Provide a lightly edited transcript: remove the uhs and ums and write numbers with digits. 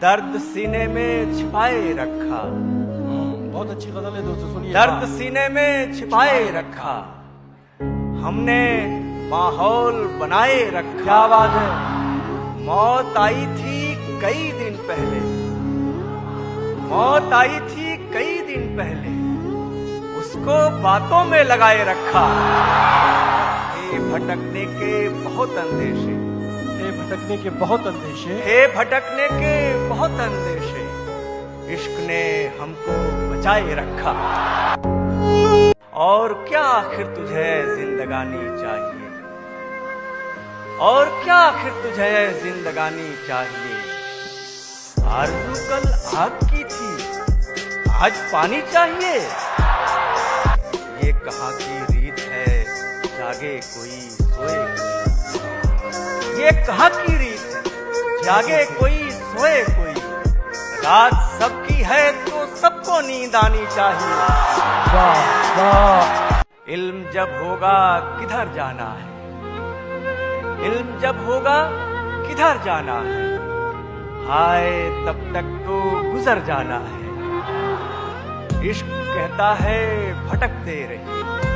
दर्द सीने में छिपाए रखा, बहुत अच्छी गजल है दोस्तों, सुनिए। दर्द सीने में छिपाए रखा, हमने माहौल बनाए रखा। क्या बात है। मौत आई थी कई दिन पहले, मौत आई थी कई दिन पहले, उसको बातों में लगाए रखा। हे भटकने के बहुत अंदेशे, हे भटकने के बहुत अंदेशे, हे भटकने के बहुत अंदेशे, इश्क ने हमको बचाए रखा। और क्या आखिर तुझे जिंदगानी चाहिए, और क्या आखिर तुझे जिंदगानी चाहिए। आरज़ू कल आग की थी, आज पानी चाहिए। ये कहाँ की रीत है, जागे कोई सोए कोई। ये कहाँ की रीत है, जागे कोई सोए कोई। रात सबकी है तो सबको नींद आनी चाहिए। वाह वाह। इल्म जब होगा किधर जाना है, इल्म जब होगा किधर जाना है। हाय तब तक तो गुजर जाना है। इश्क कहता है भटकते रहिए।